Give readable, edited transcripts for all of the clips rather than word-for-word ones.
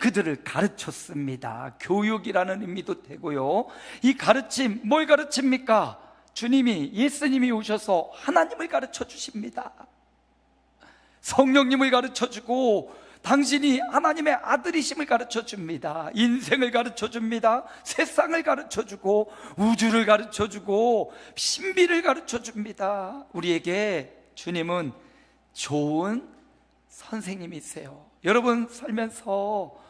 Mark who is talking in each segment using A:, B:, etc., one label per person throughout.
A: 그들을 가르쳤습니다. 교육이라는 의미도 되고요. 이 가르침, 뭘 가르칩니까? 주님이, 예수님이 오셔서 하나님을 가르쳐 주십니다. 성령님을 가르쳐 주고, 당신이 하나님의 아들이심을 가르쳐 줍니다. 인생을 가르쳐 줍니다. 세상을 가르쳐 주고, 우주를 가르쳐 주고, 신비를 가르쳐 줍니다. 우리에게 주님은 좋은 선생님이세요. 여러분 살면서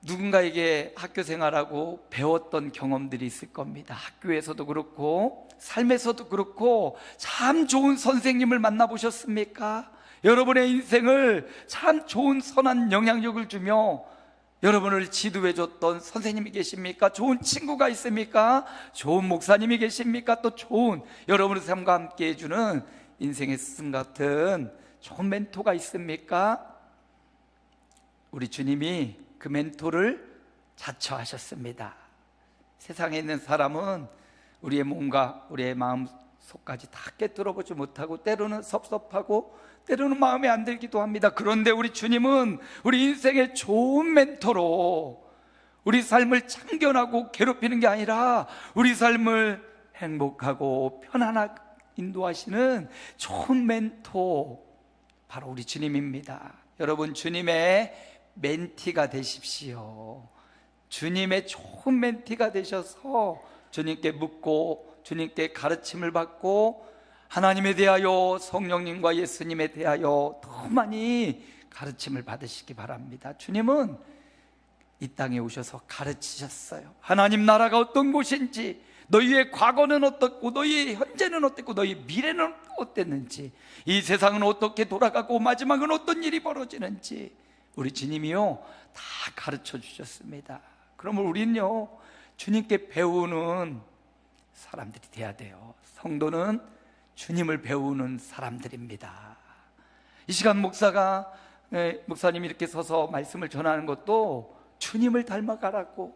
A: 누군가에게 학교 생활하고 배웠던 경험들이 있을 겁니다. 학교에서도 그렇고 삶에서도 그렇고 참 좋은 선생님을 만나보셨습니까? 여러분의 인생을 참 좋은 선한 영향력을 주며 여러분을 지도해줬던 선생님이 계십니까? 좋은 친구가 있습니까? 좋은 목사님이 계십니까? 또 좋은 여러분의 삶과 함께 해주는 인생의 스승 같은 좋은 멘토가 있습니까? 우리 주님이 그 멘토를 자처하셨습니다. 세상에 있는 사람은 우리의 몸과 우리의 마음 속까지 다 깨뚫어보지 못하고 때로는 섭섭하고 때로는 마음에 안 들기도 합니다. 그런데 우리 주님은 우리 인생의 좋은 멘토로 우리 삶을 참견하고 괴롭히는 게 아니라 우리 삶을 행복하고 편안하게 인도하시는 좋은 멘토, 바로 우리 주님입니다. 여러분, 주님의 멘티가 되십시오. 주님의 좋은 멘티가 되셔서 주님께 묻고 주님께 가르침을 받고 하나님에 대하여, 성령님과 예수님에 대하여 더 많이 가르침을 받으시기 바랍니다. 주님은 이 땅에 오셔서 가르치셨어요. 하나님 나라가 어떤 곳인지, 너희의 과거는 어떻고 너희의 현재는 어땠고 너희의 미래는 어땠는지, 이 세상은 어떻게 돌아가고 마지막은 어떤 일이 벌어지는지 우리 주님이요 다 가르쳐 주셨습니다. 그러면 우리는요 주님께 배우는 사람들이 돼야 돼요. 성도는 주님을 배우는 사람들입니다. 이 시간 목사님이 이렇게 서서 말씀을 전하는 것도 주님을 닮아가라고,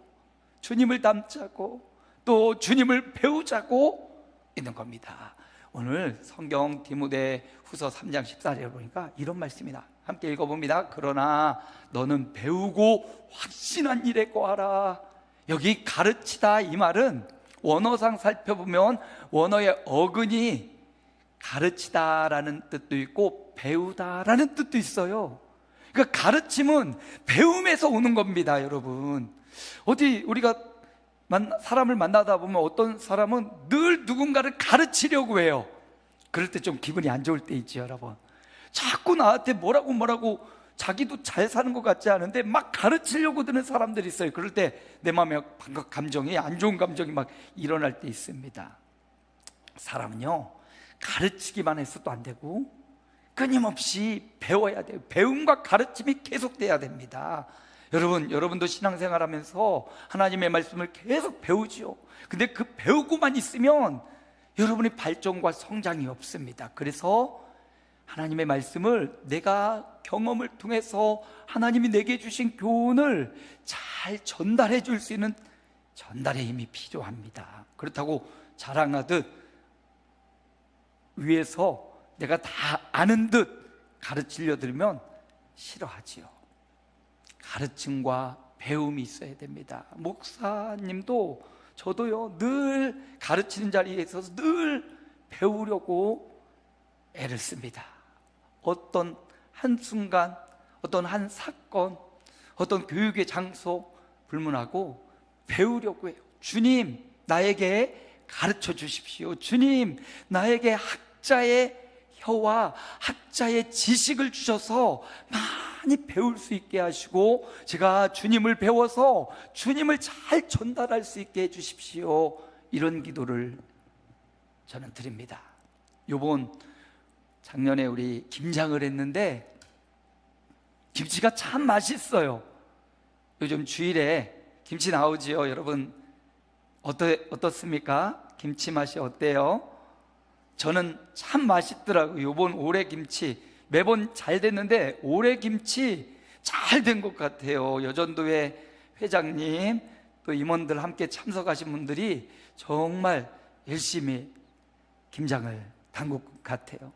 A: 주님을 닮자고, 또 주님을 배우자고 있는 겁니다. 오늘 성경 디모데후서 3장 14절에 보니까 이런 말씀이 나. 함께 읽어봅니다. 그러나 너는 배우고 확신한 일에 거하라. 여기 가르치다, 이 말은 원어상 살펴보면 원어의 어근이 가르치다라는 뜻도 있고 배우다라는 뜻도 있어요. 그러니까 가르침은 배움에서 오는 겁니다. 여러분, 어디 우리가 사람을 만나다 보면 어떤 사람은 늘 누군가를 가르치려고 해요. 그럴 때 좀 기분이 안 좋을 때 있죠. 여러분, 자꾸 나한테 뭐라고 자기도 잘 사는 것 같지 않은데 막 가르치려고 드는 사람들이 있어요. 그럴 때 내 마음에 감정이, 안 좋은 감정이 막 일어날 때 있습니다. 사람은요 가르치기만 해서도 안 되고 끊임없이 배워야 돼요. 배움과 가르침이 계속돼야 됩니다. 여러분도 신앙생활하면서 하나님의 말씀을 계속 배우죠. 근데 그 배우고만 있으면 여러분의 발전과 성장이 없습니다. 그래서 하나님의 말씀을 내가 경험을 통해서 하나님이 내게 주신 교훈을 잘 전달해 줄 수 있는 전달의 힘이 필요합니다. 그렇다고 자랑하듯 위에서 내가 다 아는 듯 가르치려 들면 싫어하지요. 가르침과 배움이 있어야 됩니다. 목사님도 저도요 늘 가르치는 자리에 있어서 늘 배우려고 애를 씁니다. 어떤 한순간, 어떤 한 사건, 어떤 교육의 장소 불문하고 배우려고 해요. 주님 나에게 가르쳐 주십시오. 주님 나에게 학자의 혀와 학자의 지식을 주셔서 많이 배울 수 있게 하시고 제가 주님을 배워서 주님을 잘 전달할 수 있게 해주십시오. 이런 기도를 저는 드립니다. 작년에 우리 김장을 했는데 김치가 참 맛있어요. 요즘 주일에 김치 나오지요. 여러분 어떻습니까? 김치 맛이 어때요? 저는 참 맛있더라고요. 요번 올해 김치 매번 잘 됐는데 올해 김치 잘 된 것 같아요. 여전도회 회장님 또 임원들 함께 참석하신 분들이 정말 열심히 김장을 담글 것 같아요.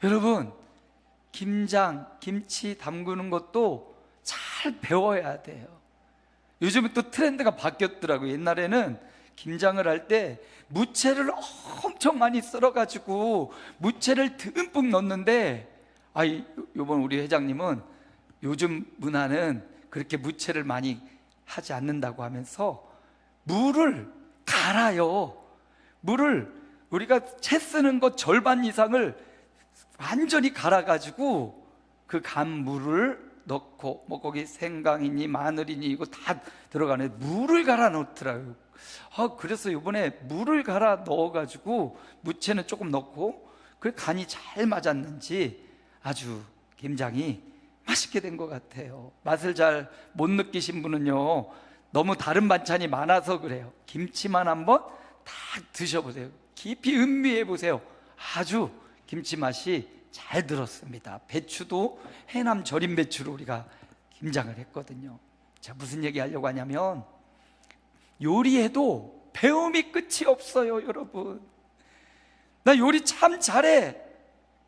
A: 여러분, 김치 담그는 것도 잘 잘 배워야 돼요. 요즘은 또 트렌드가 바뀌었더라고요. 옛날에는 김장을 할 때 무채를 엄청 많이 썰어가지고 무채를 듬뿍 넣는데, 요번 우리 회장님은 요즘 문화는 그렇게 무채를 많이 하지 않는다고 하면서 물을 갈아요. 물을 우리가 채 쓰는 것 절반 이상을 완전히 갈아가지고 그 간 물을 넣고, 뭐 거기 생강이니 마늘이니 이거 다 들어가네. 물을 갈아 넣더라고요. 그래서 이번에 물을 갈아 넣어가지고 무채는 조금 넣고, 그 간이 잘 맞았는지 아주 김장이 맛있게 된 것 같아요. 맛을 잘 못 느끼신 분은요, 너무 다른 반찬이 많아서 그래요. 김치만 한번 다 드셔보세요. 깊이 음미해 보세요. 아주 김치 맛이 잘 들었습니다. 배추도 해남 절임 배추로 우리가 김장을 했거든요. 자, 무슨 얘기 하려고 하냐면, 요리해도 배움이 끝이 없어요. 여러분, 나 요리 참 잘해.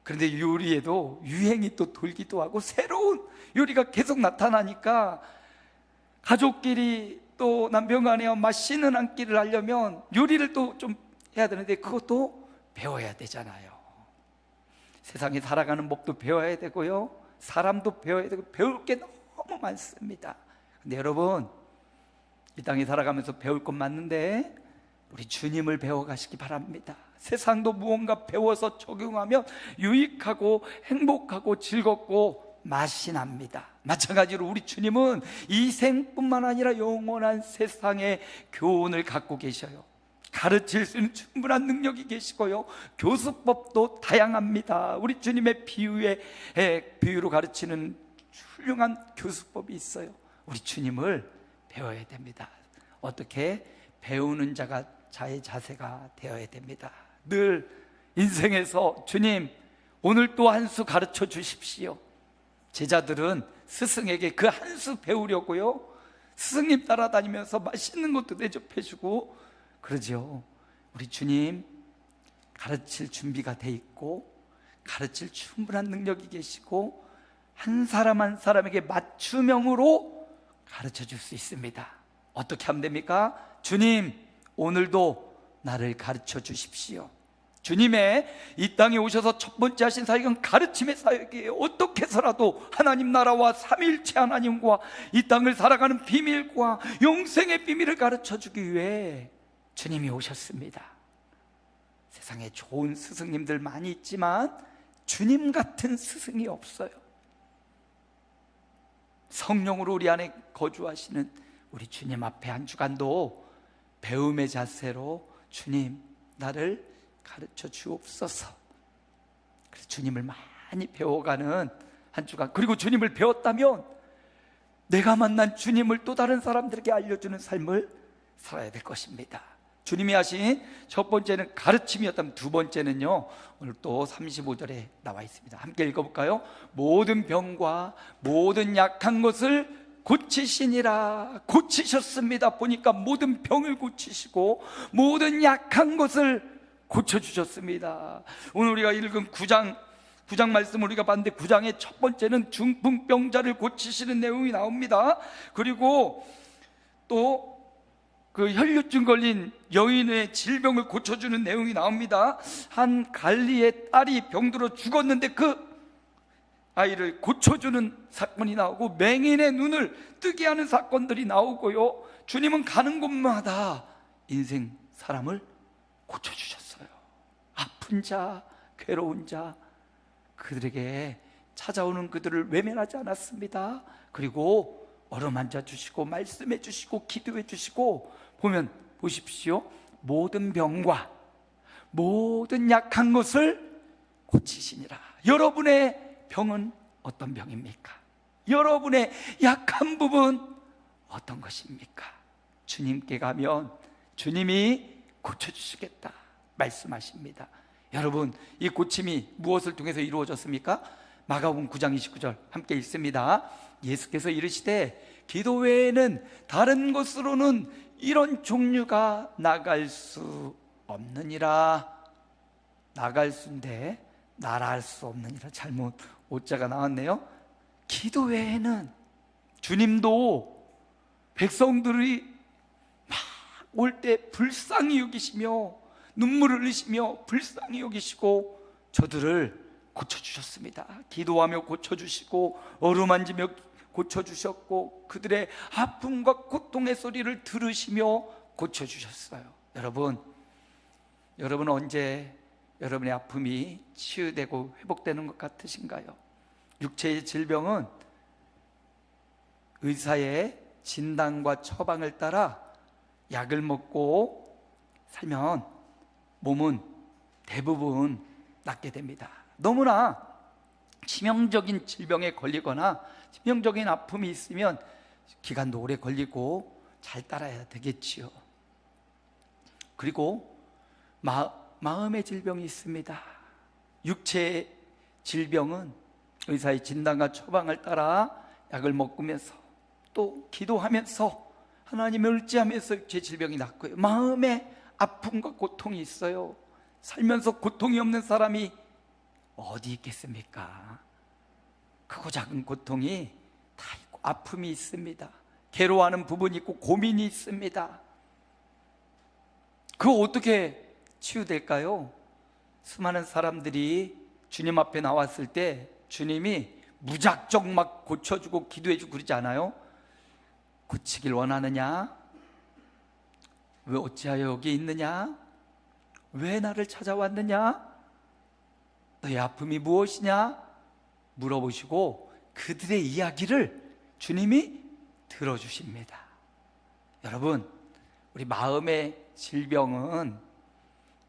A: 그런데 요리에도 유행이 또 돌기도 하고 새로운 요리가 계속 나타나니까, 가족끼리 또 남편과 아내와 맛있는 한 끼를 하려면 요리를 또 좀 해야 되는데, 그것도 배워야 되잖아요. 세상에 살아가는 법도 배워야 되고요, 사람도 배워야 되고, 배울 게 너무 많습니다. 근데 여러분, 이 땅에 살아가면서 배울 건 많은데 우리 주님을 배워가시기 바랍니다. 세상도 무언가 배워서 적용하면 유익하고 행복하고 즐겁고 맛이 납니다. 마찬가지로 우리 주님은 이 생뿐만 아니라 영원한 세상의 교훈을 갖고 계셔요. 가르칠 수 있는 충분한 능력이 계시고요, 교수법도 다양합니다. 우리 주님의 비유로 가르치는 훌륭한 교수법이 있어요. 우리 주님을 배워야 됩니다. 어떻게? 배우는 자가 자의 자세가 되어야 됩니다. 늘 인생에서 주님, 오늘 또 한 수 가르쳐 주십시오. 제자들은 스승에게 그 한 수 배우려고요, 스승님 따라다니면서 맛있는 것도 대접해주고 그러죠. 우리 주님 가르칠 준비가 돼 있고, 가르칠 충분한 능력이 계시고, 한 사람 한 사람에게 맞춤형으로 가르쳐 줄 수 있습니다. 어떻게 하면 됩니까? 주님, 오늘도 나를 가르쳐 주십시오. 주님의 이 땅에 오셔서 첫 번째 하신 사역은 가르침의 사역이에요. 어떻게 해서라도 하나님 나라와 삼위일체 하나님과 이 땅을 살아가는 비밀과 영생의 비밀을 가르쳐 주기 위해 주님이 오셨습니다. 세상에 좋은 스승님들 많이 있지만 주님 같은 스승이 없어요. 성령으로 우리 안에 거주하시는 우리 주님 앞에 한 주간도 배움의 자세로 주님, 나를 가르쳐 주옵소서. 그래서 주님을 많이 배워가는 한 주간, 그리고 주님을 배웠다면 내가 만난 주님을 또 다른 사람들에게 알려주는 삶을 살아야 될 것입니다. 주님이 하신 첫 번째는 가르침이었다면, 두 번째는요, 오늘 또 35절에 나와 있습니다. 함께 읽어볼까요? 모든 병과 모든 약한 것을 고치시니라. 고치셨습니다. 보니까 모든 병을 고치시고 모든 약한 것을 고쳐주셨습니다. 오늘 우리가 읽은 9장 말씀을 우리가 봤는데, 9장의 첫 번째는 중풍병자를 고치시는 내용이 나옵니다. 그리고 또 그 혈류증 걸린 여인의 질병을 고쳐주는 내용이 나옵니다. 한 관리의 딸이 병들어 죽었는데 그 아이를 고쳐주는 사건이 나오고, 맹인의 눈을 뜨게 하는 사건들이 나오고요, 주님은 가는 곳마다 인생 사람을 고쳐주셨어요. 아픈 자, 괴로운 자, 그들에게 찾아오는 그들을 외면하지 않았습니다. 그리고 어루만져 주시고 말씀해 주시고 기도해 주시고, 보면 보십시오, 모든 병과 모든 약한 것을 고치시니라. 여러분의 병은 어떤 병입니까? 여러분의 약한 부분 어떤 것입니까? 주님께 가면 주님이 고쳐주시겠다 말씀하십니다. 여러분, 이 고침이 무엇을 통해서 이루어졌습니까? 마가복음 9장 29절 함께 읽습니다. 예수께서 이르시되 기도 외에는 다른 것으로는 이런 종류가 나갈 수 없느니라. 나갈 수인데 나랄 수 없느니라. 잘못 오자가 나왔네요. 기도 외에는 주님도 백성들이 막 올 때 불쌍히 여기시며 눈물을 흘리시며 불쌍히 여기시고 저들을 고쳐주셨습니다. 기도하며 고쳐주시고 어루만지며 고쳐주셨고 그들의 아픔과 고통의 소리를 들으시며 고쳐주셨어요. 여러분 언제 여러분의 아픔이 치유되고 회복되는 것 같으신가요? 육체의 질병은 의사의 진단과 처방을 따라 약을 먹고 살면 몸은 대부분 낫게 됩니다. 너무나 치명적인 질병에 걸리거나 치명적인 아픔이 있으면 기간도 오래 걸리고 잘 따라야 되겠지요. 그리고 마음의 질병이 있습니다. 육체의 질병은 의사의 진단과 처방을 따라 약을 먹으면서 또 기도하면서 하나님을 의지하면서 제 질병이 낫고요. 마음에 아픔과 고통이 있어요. 살면서 고통이 없는 사람이 어디 있겠습니까? 크고 작은 고통이 다 있고 아픔이 있습니다. 괴로워하는 부분이 있고 고민이 있습니다. 그거 어떻게 치유될까요? 수많은 사람들이 주님 앞에 나왔을 때 주님이 무작정 막 고쳐주고 기도해주고 그러지 않아요? 고치길 원하느냐? 왜 어찌하여 여기 있느냐? 왜 나를 찾아왔느냐? 너의 아픔이 무엇이냐? 물어보시고 그들의 이야기를 주님이 들어주십니다. 여러분, 우리 마음의 질병은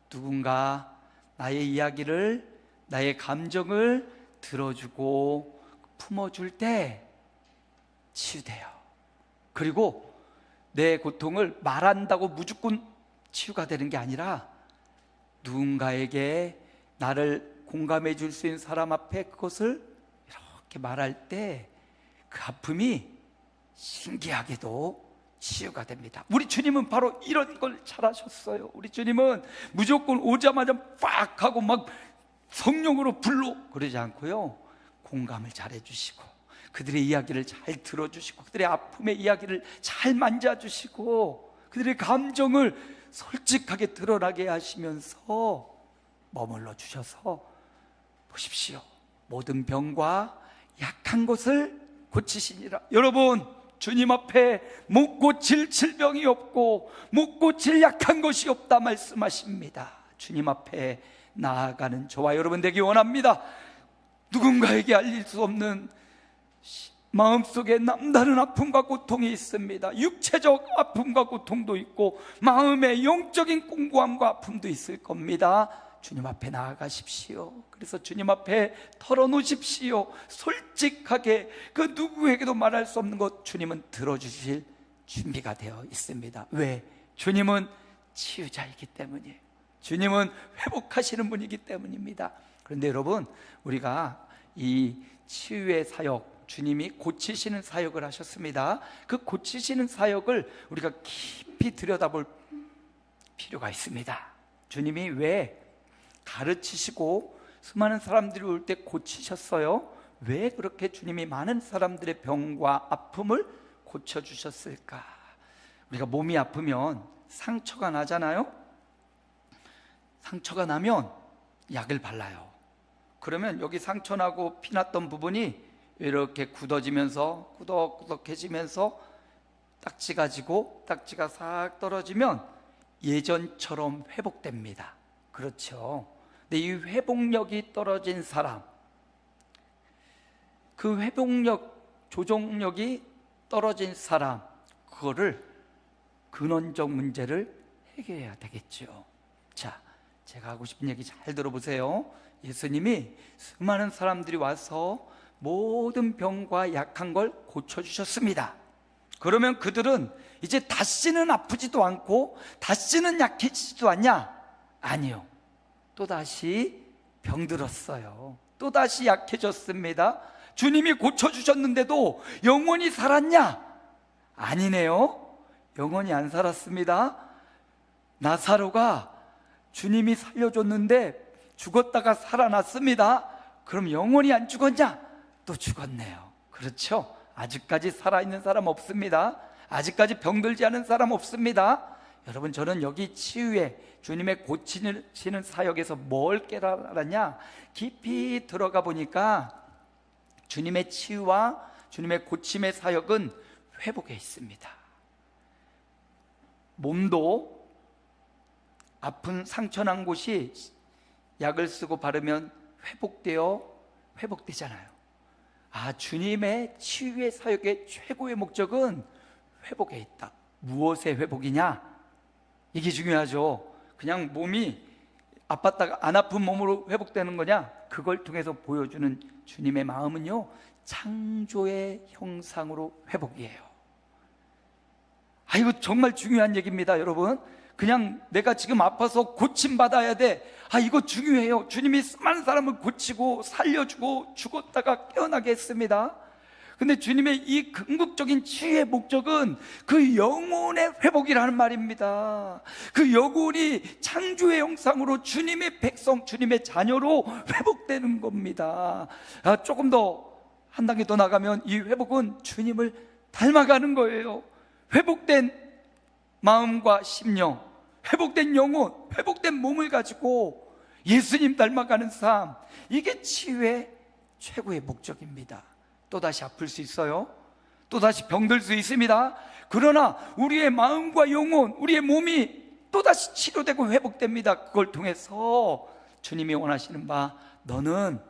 A: 누군가 나의 이야기를, 나의 감정을 들어주고 품어줄 때 치유돼요. 그리고 내 고통을 말한다고 무조건 치유가 되는 게 아니라 누군가에게 나를 공감해 줄 수 있는 사람 앞에 그것을 이렇게 말할 때 그 아픔이 신기하게도 치유가 됩니다. 우리 주님은 바로 이런 걸 잘하셨어요. 우리 주님은 무조건 오자마자 빡 하고 막 성령으로 불러 그러지 않고요, 공감을 잘 해주시고 그들의 이야기를 잘 들어주시고 그들의 아픔의 이야기를 잘 만져주시고 그들의 감정을 솔직하게 드러나게 하시면서 머물러 주셔서 보십시오, 모든 병과 약한 것을 고치시니라. 여러분, 주님 앞에 못 고칠 질병이 없고 못 고칠 약한 것이 없다 말씀하십니다. 주님 앞에 나아가는 저와 여러분 되기 원합니다. 누군가에게 알릴 수 없는 마음속에 남다른 아픔과 고통이 있습니다. 육체적 아픔과 고통도 있고 마음의 영적인 공고함과 아픔도 있을 겁니다. 주님 앞에 나아가십시오. 그래서 주님 앞에 털어놓으십시오. 솔직하게 그 누구에게도 말할 수 없는 것 주님은 들어주실 준비가 되어 있습니다. 왜? 주님은 치유자이기 때문이에요. 주님은 회복하시는 분이기 때문입니다. 그런데 여러분, 우리가 이 치유의 사역, 주님이 고치시는 사역을 하셨습니다. 그 고치시는 사역을 우리가 깊이 들여다볼 필요가 있습니다. 주님이 왜 가르치시고 수많은 사람들이 올 때 고치셨어요? 왜 그렇게 주님이 많은 사람들의 병과 아픔을 고쳐주셨을까? 우리가 몸이 아프면 상처가 나잖아요? 상처가 나면 약을 발라요. 그러면 여기 상처 나고 피났던 부분이 이렇게 굳어지면서 꾸덕꾸덕해지면서 딱지가 지고 딱지가 싹 떨어지면 예전처럼 회복됩니다. 그렇죠. 근데 이 회복력이 떨어진 사람, 그 회복력, 조정력이 떨어진 사람, 그거를 근원적 문제를 해결해야 되겠죠. 자, 제가 하고 싶은 얘기 잘 들어보세요. 예수님이 수많은 사람들이 와서 모든 병과 약한 걸 고쳐주셨습니다. 그러면 그들은 이제 다시는 아프지도 않고 다시는 약해지지도 않냐? 아니요. 또다시 병들었어요. 또다시 약해졌습니다. 주님이 고쳐주셨는데도 영원히 살았냐? 아니네요. 영원히 안 살았습니다. 나사로가 주님이 살려줬는데 죽었다가 살아났습니다. 그럼 영원히 안 죽었냐? 또 죽었네요. 그렇죠? 아직까지 살아있는 사람 없습니다. 아직까지 병들지 않은 사람 없습니다. 여러분, 저는 여기 치유에 주님의 고치시는 사역에서 뭘 깨달았냐? 깊이 들어가 보니까 주님의 치유와 주님의 고침의 사역은 회복에 있습니다. 몸도 아픈 상처난 곳이 약을 쓰고 바르면 회복되잖아요. 주님의 치유의 사역의 최고의 목적은 회복에 있다. 무엇의 회복이냐? 이게 중요하죠. 그냥 몸이 아팠다가 안 아픈 몸으로 회복되는 거냐? 그걸 통해서 보여주는 주님의 마음은요, 창조의 형상으로 회복이에요. 이거 정말 중요한 얘기입니다, 여러분. 그냥 내가 지금 아파서 고침받아야 돼. 이거 중요해요. 주님이 수많은 사람을 고치고 살려주고 죽었다가 깨어나게 했습니다. 근데 주님의 이 궁극적인 치유의 목적은 그 영혼의 회복이라는 말입니다. 그 영혼이 창조의 형상으로 주님의 백성, 주님의 자녀로 회복되는 겁니다. 조금 더 한 단계 더 나가면 이 회복은 주님을 닮아가는 거예요. 회복된 마음과 심령, 회복된 영혼, 회복된 몸을 가지고 예수님 닮아가는 삶, 이게 치유의 최고의 목적입니다. 또다시 아플 수 있어요. 또다시 병들 수 있습니다. 그러나 우리의 마음과 영혼, 우리의 몸이 또다시 치료되고 회복됩니다. 그걸 통해서 주님이 원하시는 바, 너는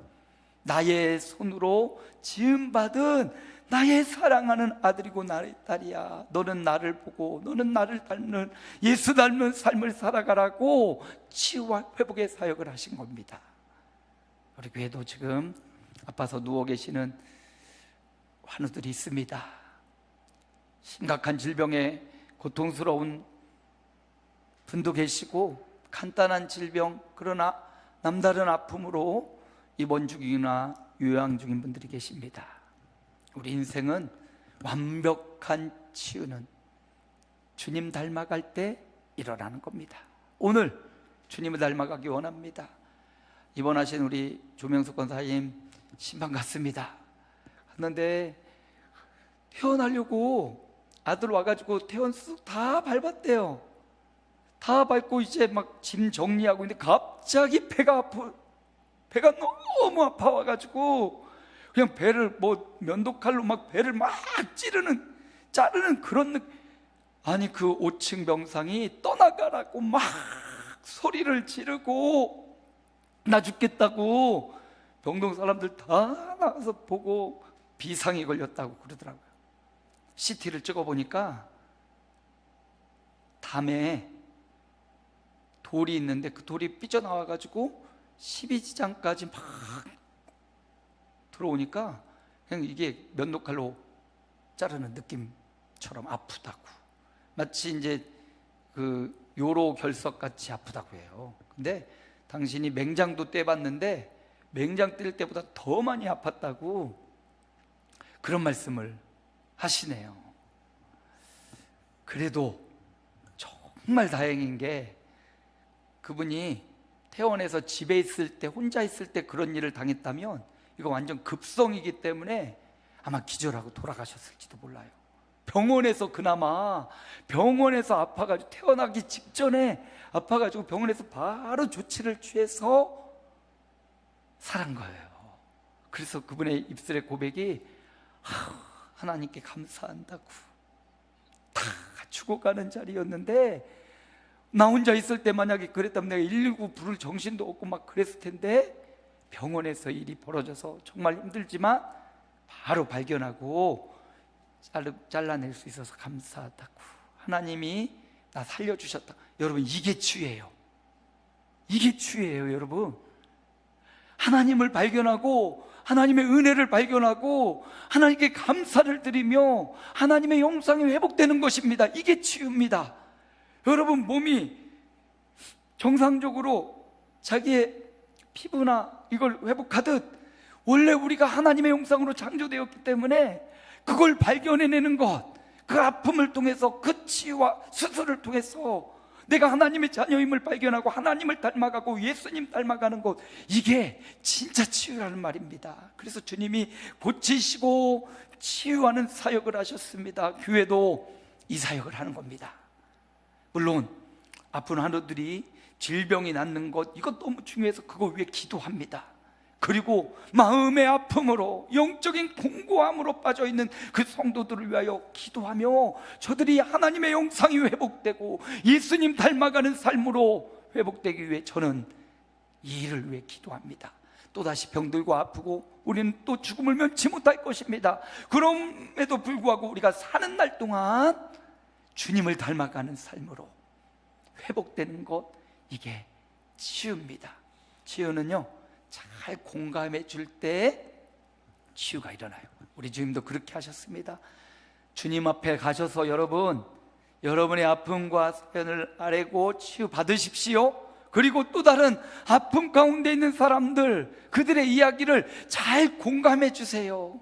A: 나의 손으로 지음받은 나의 사랑하는 아들이고 나의 딸이야. 너는 나를 보고 너는 나를 닮는 예수 닮은 삶을 살아가라고 치유와 회복의 사역을 하신 겁니다. 우리 교회도 지금 아파서 누워 계시는 환우들이 있습니다. 심각한 질병에 고통스러운 분도 계시고, 간단한 질병, 그러나 남다른 아픔으로 입원 중이나 요양 중인 분들이 계십니다. 우리 인생은 완벽한 치유는 주님 닮아갈 때 일어나는 겁니다. 오늘 주님을 닮아가기 원합니다. 입원하신 우리 조명석 권사님 심방 갔습니다. 갔는데 퇴원하려고 아들 와가지고 퇴원 쑥 다 밟았대요. 다 밟고 이제 막 짐 정리하고 있는데 갑자기 배가 너무 아파와가지고 그냥 배를 면도칼로 막 배를 막 자르는 그런 느낌. 아니, 그 5층 병상이 떠나가라고 막 소리를 지르고 나 죽겠다고 병동 사람들 다 나와서 보고 비상이 걸렸다고 그러더라고요. CT를 찍어보니까 담에 돌이 있는데 그 돌이 삐져나와가지고 12지장까지 막 들어오니까 그냥 이게 면도칼로 자르는 느낌처럼 아프다고, 마치 이제 그 요로 결석 같이 아프다고 해요. 근데 당신이 맹장도 떼봤는데 맹장 뗄 때보다 더 많이 아팠다고 그런 말씀을 하시네요. 그래도 정말 다행인 게, 그분이 퇴원해서 집에 있을 때, 혼자 있을 때 그런 일을 당했다면 이거 완전 급성이기 때문에 아마 기절하고 돌아가셨을지도 몰라요. 그나마 병원에서 아파가지고, 태어나기 직전에 아파가지고 병원에서 바로 조치를 취해서 살은 거예요. 그래서 그분의 입술의 고백이 하나님께 감사한다고, 다 죽어가는 자리였는데 나 혼자 있을 때 만약에 그랬다면 내가 119 부를 정신도 없고 막 그랬을 텐데, 병원에서 일이 벌어져서 정말 힘들지만 바로 발견하고 잘라낼 수 있어서 감사하다고, 하나님이 나 살려주셨다. 여러분, 이게 치유예요. 이게 치유예요, 여러분. 하나님을 발견하고 하나님의 은혜를 발견하고 하나님께 감사를 드리며 하나님의 영상이 회복되는 것입니다. 이게 치유입니다. 여러분, 몸이 정상적으로 자기의 피부나 이걸 회복하듯 원래 우리가 하나님의 형상으로 창조되었기 때문에 그걸 발견해내는 것, 그 아픔을 통해서, 그 치유와 수술을 통해서 내가 하나님의 자녀임을 발견하고 하나님을 닮아가고 예수님 닮아가는 것, 이게 진짜 치유라는 말입니다. 그래서 주님이 고치시고 치유하는 사역을 하셨습니다. 교회도 이 사역을 하는 겁니다. 물론 아픈 환우들이 질병이 낫는 것, 이것 너무 중요해서 그거 위해 기도합니다. 그리고 마음의 아픔으로, 영적인 공고함으로 빠져있는 그 성도들을 위하여 기도하며 저들이 하나님의 영상이 회복되고 예수님 닮아가는 삶으로 회복되기 위해 저는 이 일을 위해 기도합니다. 또다시 병들고 아프고 우리는 또 죽음을 면치 못할 것입니다. 그럼에도 불구하고 우리가 사는 날 동안 주님을 닮아가는 삶으로 회복되는 것, 이게 치유입니다. 치유는요, 잘 공감해 줄 때 치유가 일어나요. 우리 주님도 그렇게 하셨습니다. 주님 앞에 가셔서 여러분의 아픔과 사연을 아뢰고 치유 받으십시오. 그리고 또 다른 아픔 가운데 있는 사람들, 그들의 이야기를 잘 공감해 주세요.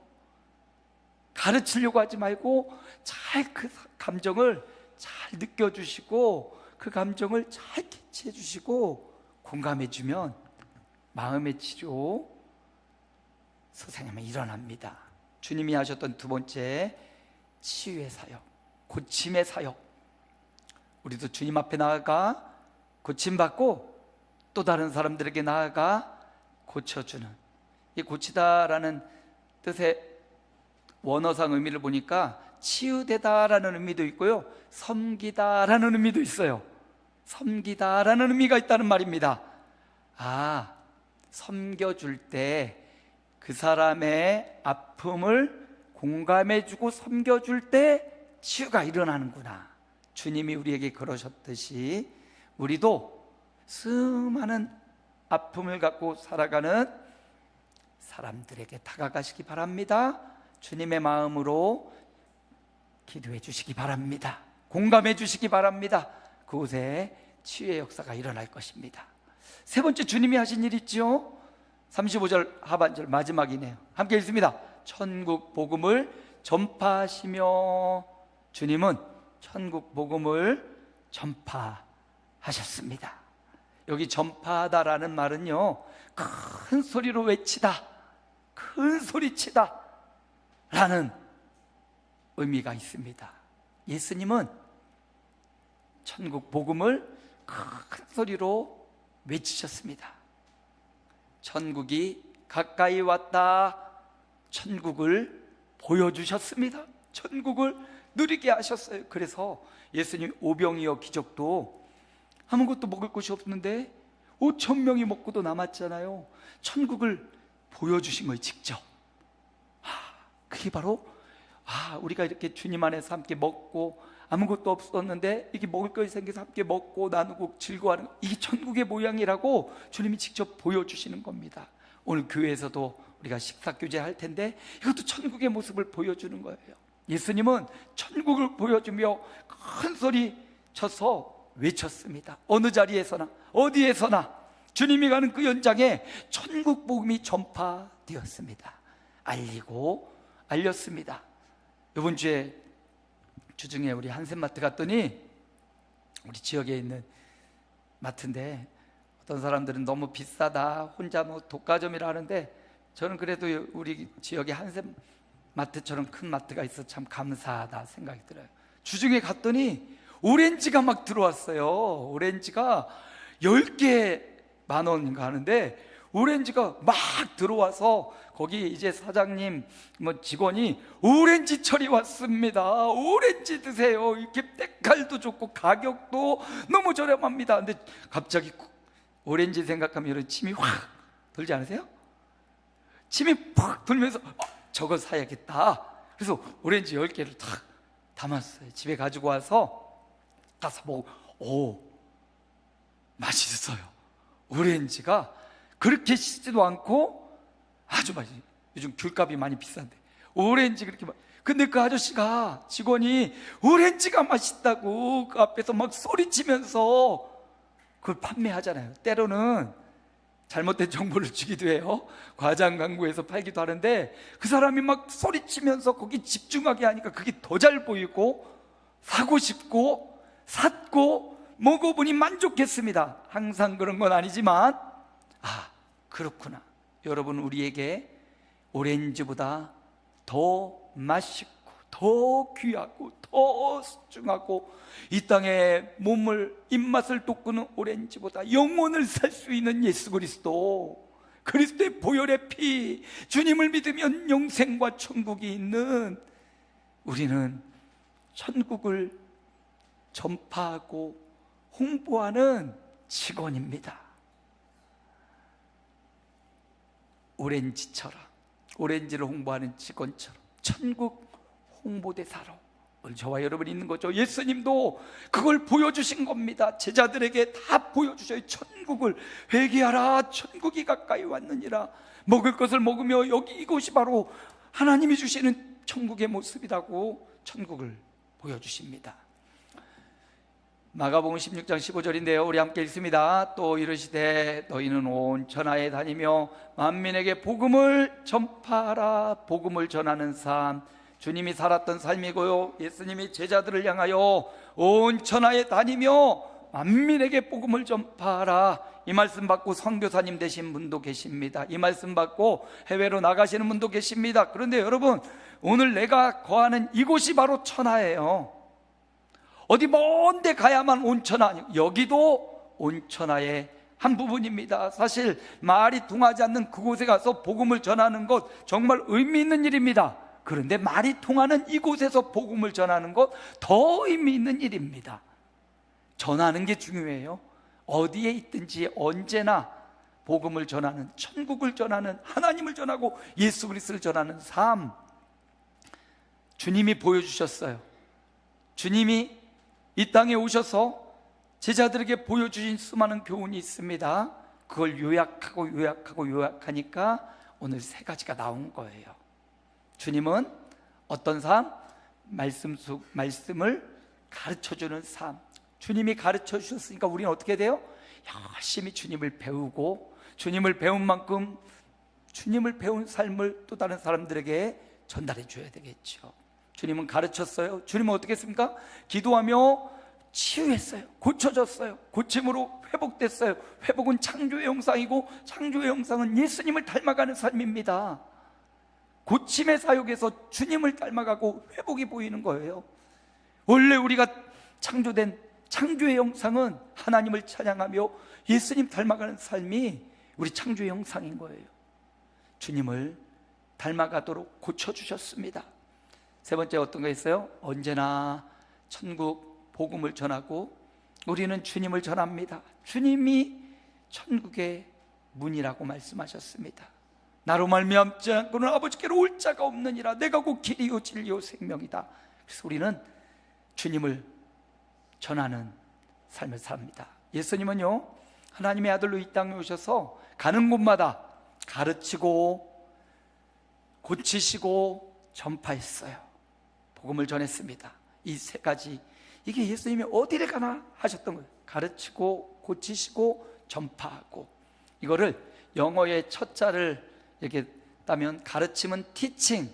A: 가르치려고 하지 말고 잘 그 감정을 잘 느껴주시고 그 감정을 잘 캐치해 주시고 공감해 주면 마음의 치료 선생님은 일어납니다. 주님이 하셨던 두 번째 치유의 사역, 고침의 사역. 우리도 주님 앞에 나아가 고침받고 또 다른 사람들에게 나아가 고쳐주는, 이 고치다라는 뜻의 원어상 의미를 보니까 치유되다라는 의미도 있고요, 섬기다라는 의미도 있어요. 섬기다라는 의미가 있다는 말입니다. 섬겨줄 때 그 사람의 아픔을 공감해주고 섬겨줄 때 치유가 일어나는구나. 주님이 우리에게 그러셨듯이 우리도 수많은 아픔을 갖고 살아가는 사람들에게 다가가시기 바랍니다. 주님의 마음으로 기도해 주시기 바랍니다. 공감해 주시기 바랍니다. 그곳에 치유의 역사가 일어날 것입니다. 세 번째 주님이 하신 일 있죠? 35절 하반절 마지막이네요. 함께 읽습니다. 천국 복음을 전파하시며, 주님은 천국 복음을 전파하셨습니다. 여기 전파하다라는 말은요, 큰 소리로 외치다, 큰 소리치다 라는 의미가 있습니다. 예수님은 천국 복음을 큰 소리로 외치셨습니다. 천국이 가까이 왔다, 천국을 보여주셨습니다. 천국을 누리게 하셨어요. 그래서 예수님 오병이어 기적도 아무것도 먹을 것이 없는데 5,000명이 먹고도 남았잖아요. 천국을 보여주신 거예요, 직접. 그게 바로 우리가 이렇게 주님 안에서 함께 먹고 아무것도 없었는데 이게 먹을 것이 생겨서 함께 먹고 나누고 즐거워하는, 이게 천국의 모양이라고 주님이 직접 보여주시는 겁니다. 오늘 교회에서도 우리가 식사교제 할 텐데 이것도 천국의 모습을 보여주는 거예요. 예수님은 천국을 보여주며 큰 소리 쳐서 외쳤습니다. 어느 자리에서나 어디에서나 주님이 가는 그 현장에 천국 복음이 전파되었습니다. 알렸습니다. 이번 주에 주중에 우리 한센마트 갔더니, 우리 지역에 있는 마트인데 어떤 사람들은 너무 비싸다, 혼자 독과점이라 하는데 저는 그래도 우리 지역에 한센마트처럼 큰 마트가 있어 참 감사하다 생각이 들어요. 주중에 갔더니 오렌지가 막 들어왔어요. 오렌지가 10개 10,000원인가 하는데 오렌지가 막 들어와서 거기 이제 사장님 직원이 오렌지철이 왔습니다, 오렌지 드세요, 이렇게 때깔도 좋고 가격도 너무 저렴합니다. 근데 갑자기 오렌지 생각하면 이런 침이 확 돌지 않으세요? 침이 팍 돌면서 저거 사야겠다. 그래서 오렌지 10개를 탁 담았어요. 집에 가지고 와서 가서 먹고 맛있어요. 오렌지가 그렇게 시지도 않고 아주 맛있어요. 요즘 귤값이 많이 비싼데 오렌지 그렇게 근데 그 아저씨가, 직원이 오렌지가 맛있다고 그 앞에서 막 소리치면서 그걸 판매하잖아요. 때로는 잘못된 정보를 주기도 해요. 과장 광고에서 팔기도 하는데 그 사람이 막 소리치면서 거기 집중하게 하니까 그게 더 잘 보이고 사고 싶고 샀고 먹어보니 만족했습니다. 항상 그런 건 아니지만 그렇구나. 여러분, 우리에게 오렌지보다 더 맛있고 더 귀하고 더 소중하고 이 땅에 몸을 입맛을 돋구는 오렌지보다 영혼을 살 수 있는 예수 그리스도, 그리스도의 보혈의 피, 주님을 믿으면 영생과 천국이 있는 우리는 천국을 전파하고 홍보하는 직원입니다. 오렌지처럼, 오렌지를 홍보하는 직원처럼 천국 홍보대사로 오늘 저와 여러분이 있는 거죠. 예수님도 그걸 보여주신 겁니다. 제자들에게 다 보여주셔요. 천국을 회개하라, 천국이 가까이 왔느니라. 먹을 것을 먹으며 여기 이곳이 바로 하나님이 주시는 천국의 모습이라고 천국을 보여주십니다. 마가복음 16장 15절인데요 우리 함께 읽습니다. 또 이르시되 너희는 온 천하에 다니며 만민에게 복음을 전파하라. 복음을 전하는 삶, 주님이 살았던 삶이고요. 예수님이 제자들을 향하여 온 천하에 다니며 만민에게 복음을 전파하라. 이 말씀 받고 선교사님 되신 분도 계십니다. 이 말씀 받고 해외로 나가시는 분도 계십니다. 그런데 여러분, 오늘 내가 거하는 이곳이 바로 천하예요. 어디 먼 데 가야만 온천하 아니고 여기도 온천하의 한 부분입니다. 사실 말이 통하지 않는 그곳에 가서 복음을 전하는 것 정말 의미 있는 일입니다. 그런데 말이 통하는 이곳에서 복음을 전하는 것 더 의미 있는 일입니다. 전하는 게 중요해요. 어디에 있든지 언제나 복음을 전하는, 천국을 전하는, 하나님을 전하고 예수 그리스도를 전하는 삶, 주님이 보여주셨어요. 주님이 이 땅에 오셔서 제자들에게 보여주신 수많은 교훈이 있습니다. 그걸 요약하니까 오늘 세 가지가 나온 거예요. 주님은 어떤 삶? 말씀을 가르쳐주는 삶. 주님이 가르쳐 주셨으니까 우리는 어떻게 돼요? 열심히 주님을 배우고, 주님을 배운 만큼 주님을 배운 삶을 또 다른 사람들에게 전달해 줘야 되겠죠. 주님은 가르쳤어요. 주님은 어떻게 했습니까? 기도하며 치유했어요. 고쳐졌어요. 고침으로 회복됐어요. 회복은 창조의 형상이고, 창조의 형상은 예수님을 닮아가는 삶입니다. 고침의 사역에서 주님을 닮아가고 회복이 보이는 거예요. 원래 우리가 창조된 창조의 형상은 하나님을 찬양하며 예수님 닮아가는 삶이 우리 창조의 형상인 거예요. 주님을 닮아가도록 고쳐주셨습니다. 세 번째 어떤 거 있어요? 언제나 천국 복음을 전하고 우리는 주님을 전합니다. 주님이 천국의 문이라고 말씀하셨습니다. 나로 말미암지 않고는 아버지께로 올 자가 없느니라. 내가 곧 길이요 진리요 생명이다. 그래서 우리는 주님을 전하는 삶을 삽니다. 예수님은요, 하나님의 아들로 이 땅에 오셔서 가는 곳마다 가르치고 고치시고 전파했어요. 복음을 전했습니다. 이 세 가지, 이게 예수님이 어디를 가나 하셨던 거예요. 가르치고 고치시고 전파하고. 이거를 영어의 첫 자를 이렇게 따면 가르침은 teaching,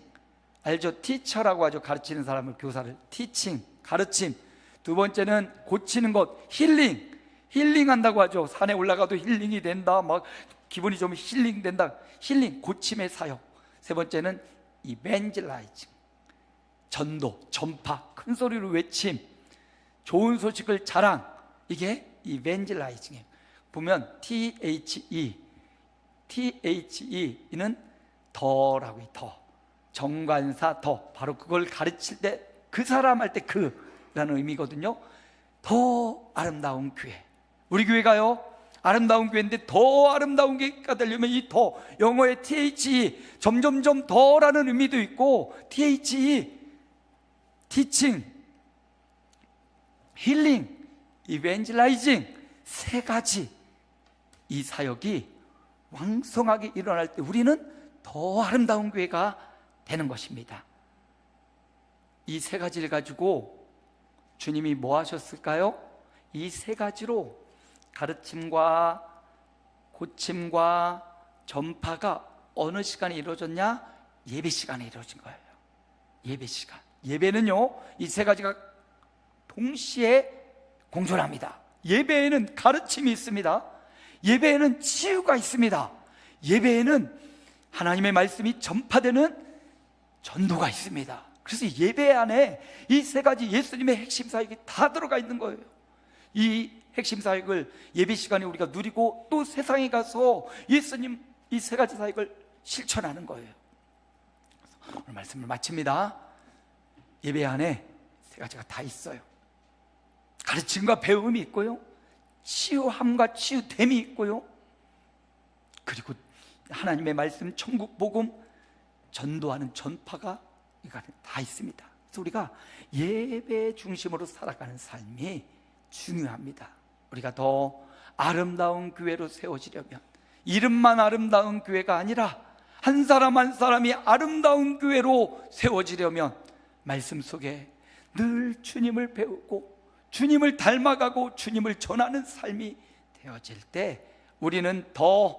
A: 알죠? teacher라고 하죠. 가르치는 사람을, 교사를. teaching, 가르침. 두 번째는 고치는 것, 힐링, 힐링한다고 하죠. 산에 올라가도 힐링이 된다, 막 기분이 좀 힐링된다. 힐링, 고침의 사역. 세 번째는 evangelizing, 전도, 전파, 큰 소리로 외침, 좋은 소식을 자랑. 이게 evangelizing이에요. 보면 THE는 더라고 해요. 더, 정관사 더, 바로 그걸 가르칠 때, 그 사람 할 때 그라는 의미거든요. 더 아름다운 교회, 우리 교회가요 아름다운 교회인데 더 아름다운 교회가 되려면 이 더, 영어의 THE, 점점점 더라는 의미도 있고, THE, teaching, 힐링, evangelizing, 세 가지 이 사역이 왕성하게 일어날 때 우리는 더 아름다운 교회가 되는 것입니다. 이 세 가지를 가지고 주님이 뭐 하셨을까요? 이 세 가지로 가르침과 고침과 전파가 어느 시간에 이루어졌냐? 예배 시간에 이루어진 거예요. 예배 시간. 예배는요, 이 세 가지가 동시에 공존합니다. 예배에는 가르침이 있습니다. 예배에는 치유가 있습니다. 예배에는 하나님의 말씀이 전파되는 전도가 있습니다. 그래서 예배 안에 이 세 가지 예수님의 핵심 사역이 다 들어가 있는 거예요. 이 핵심 사역을 예배 시간에 우리가 누리고 또 세상에 가서 예수님 이 세 가지 사역을 실천하는 거예요. 오늘 말씀을 마칩니다. 예배 안에 세 가지가 다 있어요. 가르침과 배움이 있고요, 치유함과 치유됨이 있고요, 그리고 하나님의 말씀, 천국 복음 전도하는 전파가 이거 다 있습니다. 그래서 우리가 예배 중심으로 살아가는 삶이 중요합니다. 우리가 더 아름다운 교회로 세워지려면 이름만 아름다운 교회가 아니라 한 사람 한 사람이 아름다운 교회로 세워지려면 말씀 속에 늘 주님을 배우고 주님을 닮아가고 주님을 전하는 삶이 되어질 때 우리는 더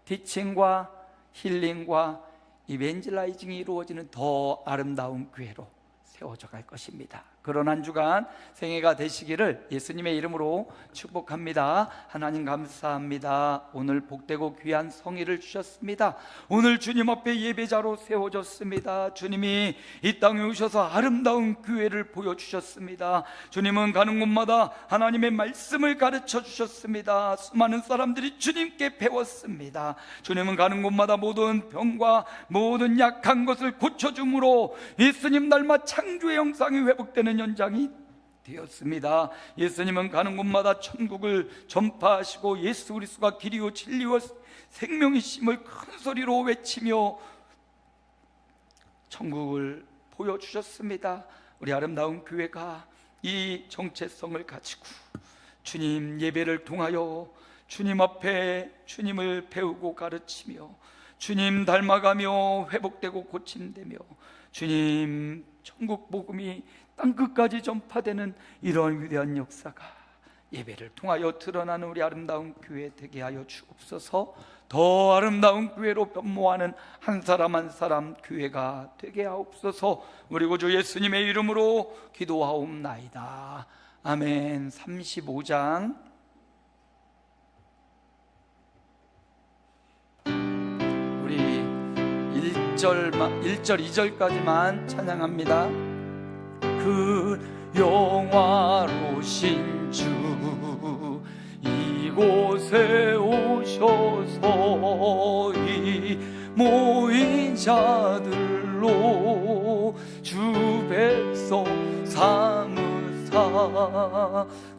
A: 티칭과 힐링과 이벤젤라이징이 이루어지는 더 아름다운 교회로 세워져 갈 것입니다. 그런 한 주간 생애가 되시기를 예수님의 이름으로 축복합니다. 하나님 감사합니다. 오늘 복되고 귀한 성의를 주셨습니다. 오늘 주님 앞에 예배자로 세워졌습니다. 주님이 이 땅에 오셔서 아름다운 교회를 보여주셨습니다. 주님은 가는 곳마다 하나님의 말씀을 가르쳐 주셨습니다. 수많은 사람들이 주님께 배웠습니다. 주님은 가는 곳마다 모든 병과 모든 약한 것을 고쳐줌으로 예수님 닮아 창조의 형상이 회복되는 현장이 되었습니다. 예수님은 가는 곳마다 천국을 전파하시고 예수 그리스도가 길이요 진리요 생명이심을 큰 소리로 외치며 천국을 보여주셨습니다. 우리 아름다운 교회가 이 정체성을 가지고 주님 예배를 통하여 주님 앞에 주님을 배우고 가르치며 주님 닮아가며 회복되고 고침되며 주님 천국 복음이 땅끝까지 전파되는 이런 위대한 역사가 예배를 통하여 드러나는 우리 아름다운 교회 되게 하여 주옵소서. 더 아름다운 교회로 변모하는 한 사람 한 사람 교회가 되게 하옵소서. 우리 구주 예수님의 이름으로 기도하옵나이다. 아멘. 35장 우리 1절 2절까지만 찬양합니다. 그 영화로신 주 이곳에 오셔서 이 모인 자들로 주 백성 삼으사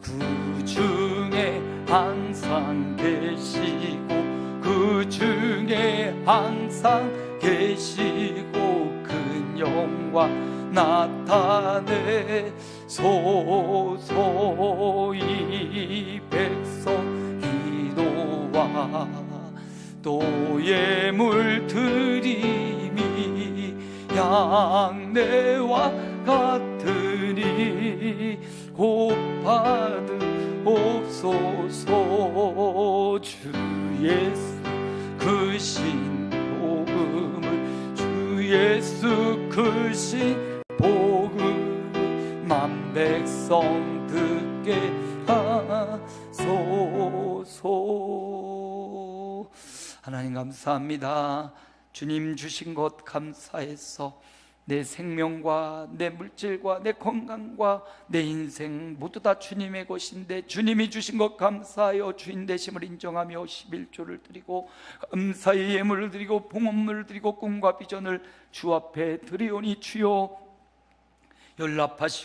A: 그 중에 항상 계시고 그 중에 항상 계시고 큰 영광 나타내소서. 이 백성 기도와 또 예물 드림이 양내와 같으니 곧 받으옵소서. 주 예수 그 신 복음을 주 예수 그 신 복음 만 백성 듣게 하소서. 하나님 감사합니다. 주님 주신 것 감사해서 내 생명과 내 물질과 내 건강과 내 인생 모두 다 주님의 것인데 주님이 주신 것 감사하여 주인 되심을 인정하며 11조를 드리고 감사의 예물을 드리고 봉헌물을 드리고 꿈과 비전을 주 앞에 드리오니 주여 연락하시고